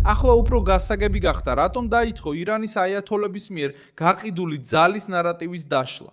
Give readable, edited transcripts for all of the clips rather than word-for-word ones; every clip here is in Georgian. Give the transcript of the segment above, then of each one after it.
ახლა უფრო გასაგები გახდა, რატომ დაიწყო ირანის აიათოლების მიერ გაყიდული ძალის ნარატივის დაშლა.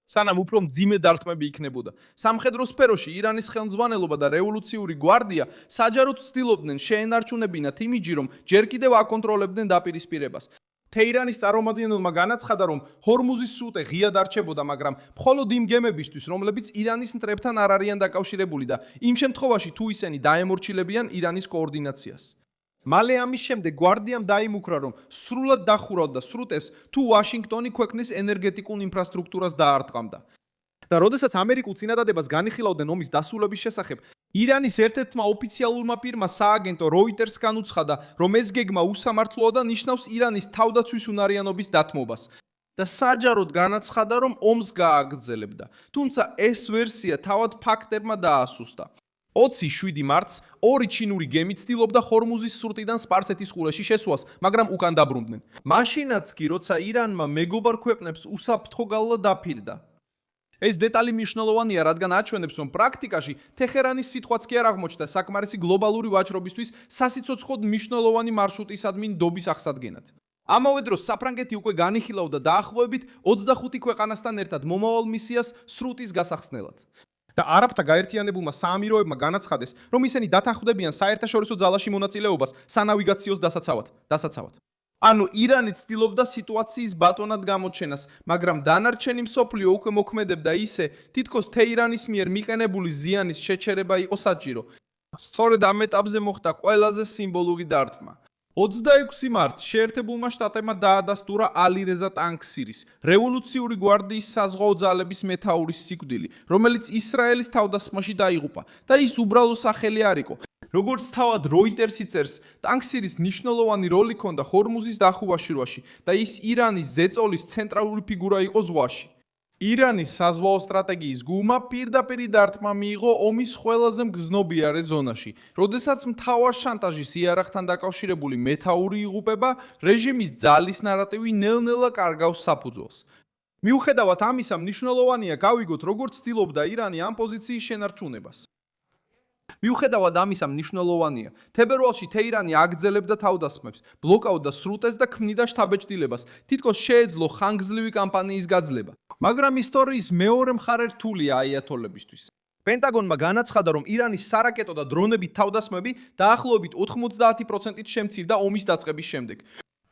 სანამ უფრო მძიმე დარტყმები იქნებოდა. სამხედრო სფეროში ირანის ხელმძღვანელობა და რევოლუციური გვარდია საჯაროდ ცდილობდნენ შეენარჩუნებინათ იმიჯი, რომ ჯერ კიდევ აკონტროლებდნენ დაპირისპირებას. თეირანის წარმომადგენელმა განაცხადა, რომ ჰორმუზის სრუტე ღია დარჩებოდა, მაგრამ მხოლოდ იმ გემებისთვის, რომლებიც ირანის მტრებთან არ არიან დაკავშირებული და იმ შემთხვევაში, თუ ისინი დაემორჩილებიან ირანის კოორდინაციას. მალე ამის შემდეგ გვარდიამ დაიმუქრა, რომ სრულად დახურავდა სრუტეს, თუ ვაშინგტონი ქვეყნის ენერგეტიკულ ინფრასტრუქტურას დაარტყამდა. და როდესაც ამერიკულ წინადადებას განიხილავდნენ ომის დასრულების შესახებ, ირანის ერთ-ერთმა ოფიციალურმა პირმა სააგენტო Reuters განუცხადა, რომ ეს გეგმა უსამართლოა და ნიშნავს ირანის თავდაცვის უნარიანობის დათმობას. და საჯაროდ განაცხადა, რომ ომს გააგრძელებდა. თუმცა ეს ვერსია თავად ფაქტებმა დაასუსტა. 27 მარტს ორი ჩინური გემი ცდილობდა ჰორმუზის სრუტიდან სპარსეთის ყურეში შესვლას, მაგრამ უკან დაბრუნდნენ. მაშინაც კი, როცა ირანმა მეგობარ ქვეყნებს უსაფრთხო გალლა დაფირდა. ეს დეტალი მნიშვნელოვანია, რადგან აჩვენებს, რომ პრაქტიკაში თეჰერანის სიტყვაც კი არ აღმოჩნდა საკმარისი გლობალური ვაჭრობისთვის სასიცოცხლოდ მნიშვნელოვანი მარშრუტისადმი ნდობის აღსადგენად. ამავე დროს საფრანგეთი უკვე განიხილავდა დაახლოებით 25 ქვეყანასთან ერთად მომავალ მისიას სრუტის გასახსნელად. და არაბთა გაერთიანებულმა საამიროებმა განაცხადეს, რომ ისინი დათანხმდებიან საერთაშორისო ძალაში მონაწილეობას სანავიგაციოს დასაცავად. ანუ ირანი ცდილობდა სიტუაციის ბატონად გამოჩენას, მაგრამ დანარჩენი მსოფლიო უკვე მოქმედებდა ისე, თითქოს თეირანის მიერ მიყენებული ზიანის შეჩერება იყო საჭირო. სწორედ ამ ეტაპზე მოხდა ყველაზე სიმბოლური დარტყმა. 26 მარტს შეერთებულმა შტატებმა დაადასტურა ალირეზა ტანკსირის, რევოლუციური გვარდიის საზღვაო ძალების მეთაურის სიკვდილი, რომელიც ისრაელის თავდასხმაში დაიღუპა და ის უბრალო სახელი არ იყო. როგორც თავად Reuters წერს, ტანკსირის მნიშვნელოვანი როლი ჰქონდა ჰორმუზის დახუვაშურვაში და ის ირანის ზეწოლის ცენტრალური ფიგურა იყო ზღვაში. ირანის საზღვაო სტრატეგიის გულმა პირდაპირ დარტყმა მიიღო ომის ყველაზე მგზნობიარე ზონაში, როდესაც მთავარ შანტაჟის იარაღთან დაკავშირებული მეთაური იღუპება, რეჟიმის ძალის ნარატივი ნელ-ნელა კარგავს საფუძველს. მიუხედავად ამისა, მნიშვნელოვანია გავიგოთ, როგორც ცდილობდა ირანი ამ პოზიციის შენარჩუნებას. თებერვალში თეირანი აგრძელებდა თავდასხმებს, ბლოკავდა სრუტეს და ქმნიდა შთაბეჭდილებას, თითქოს შეეძლო ხანგრძლივი კამპანიის გაძლება. მაგრამ ისტორიის მეორე მხარე რთულია აიათოლებისთვის. პენტაგონმა განაცხადა, რომ ირანის სარაკეტო და დრონებით თავდასხმები დაახლოებით 90%-ით შემცირდა ომის დაწყების შემდეგ.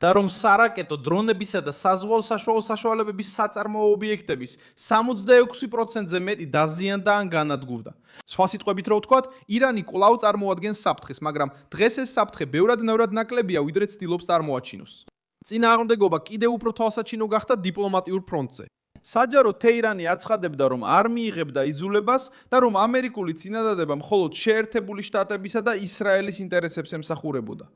და რომ სარაკეტო დრონებისა და საზღვაო საშუალო საშუალებების საწარმოო ობიექტების 66%-ზე მეტი დაზიანდა ან განადგურდა. სხვა სიტყვებით რო ვთქვათ, ირანი კვლავ წარმოადგენს საფრთხეს, მაგრამ დღეს ეს საფრთხე ბევრად ნაკლებია, ვიდრე ცდილობს წარმოაჩინოს. წინააღმდეგობა კიდევ უფრო თვალსაჩინო გახდა დიპლომატიურ ფრონტზე. საჯაროდ თეირანი აცხადებდა, რომ არ მიიღებდა იძულებას და რომ ამერიკული წინადადება მხოლოდ შეერთებული შტატებისა და ისრაელის ინტერესებს ემსახურებოდა.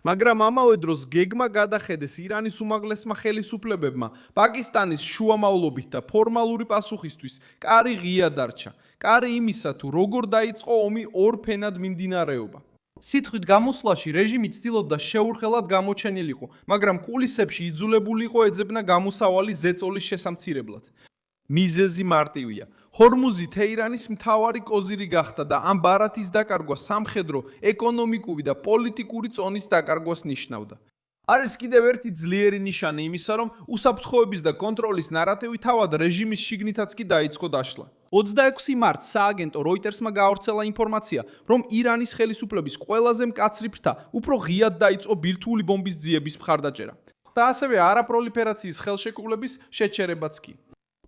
მაგრამ ამავე დროს გეგმა გადახედეს ირანის უმაღლესმა ხელისუფლებებმა, პაკისტანის შუამავლობით და ფორმალური პასუხისთვის კარი ღია დარჩა. კარი იმისა, თუ როგორ დაიწყო ომი ორ ფენად მიმდინარეობა. სიტყვით გამოსვლაში რეჟიმი ცდილობდა შეურხელად გამოჩენილიყო, მაგრამ კულისებში იძულებული იყო ეძებნა გამოსავალი ზეწოლის შესამცირებლად. მიზეზი მარტივია. ჰორმუზი თეირანის მთავარი კოზირი გახდა და ამ ბარათის დაკარგვა სამხედრო, ეკონომიკური და პოლიტიკური წონის დაკარგვას ნიშნავდა. არის კიდევ ერთი ძლიერი ნიშანი იმისა, რომ უსაფრთხოების და კონტროლის ნარატივი თავად რეჟიმის შიგნითაც კი დაიწყო დაშლა. 26 მარტს სააგენტო Reuters-მა გაავრცელა ინფორმაცია, რომ ირანის ხელისუფლების ყველაზე მკაცრი ფრთა უფრო ღიად დაიწყო ბირთვული ბომბის ძიების მხარდაჭერა და ასევე არაპროლიფერაციის ხელშეკრულების შეჩერებაც კი.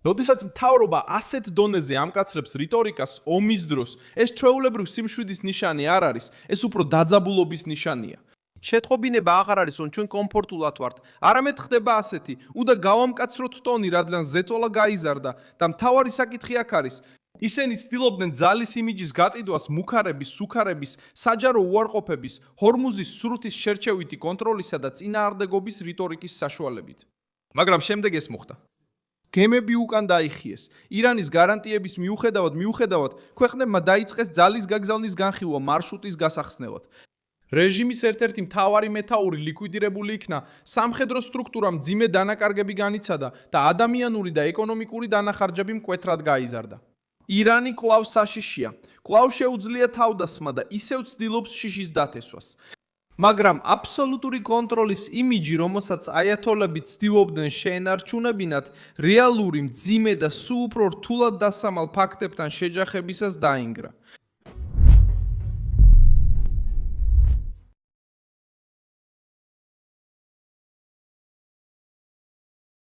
როდესაც მთავრობა ასეთ დონეზე ამკაცრებს რიტორიკას ომის დროს, ეს ჩვეულებრივ სიმშვიდის ნიშანი არ არის, ეს უფრო დაძაბულობის ნიშანია. შეტყობინება აღარ არის, რომ ჩვენ კომფორტულად ვართ, არამედ ხდება ასეთი, უნდა გავამკაცროთ ტონი, რადგან ზეწოლა გაიზარდა და მთავარი საკითხი აქ არის. ისინი ცდილობდნენ ძალის იმიჯის გატიდვას მუქარების, სუქარების, საჯარო უარყოფების, ჰორმუზის სრუტის შერჩევითი კონტროლისა და წინააღმდეგობის რიტორიკის საშუალებით. მაგრამ შემდეგ ეს მოხდა. გემები უკან დაიხიეს. ირანის გარანტიების მიუხედავად, ქვეყნებმა დაიწყეს ძალის გაგზავნის განხილვა მარშრუტის გასახსნელად. რეჟიმის ერთ-ერთი მთავარი მეთაური ლიკვიდირებული იქნა, სამხედრო სტრუქტურამ მძიმე დანაკარგები განიცადა და ადამიანური და ეკონომიკური დანახარჯები მკვეთრად გაიზარდა. ირანი კვლავ საშიშია, კვლავ შეუძლია თავდასხმა და ისევ ცდილობს შიშის დათესვას. მაგრამ აბსოლუტური კონტროლის იმიჯი, რომელსაც აიათოლები ცდილობდნენ შეენარჩუნებინათ, რეალური მძიმე და სულ უფრო რთულად დასამალ ფაქტებთან შეჯახებისას დაინგრა.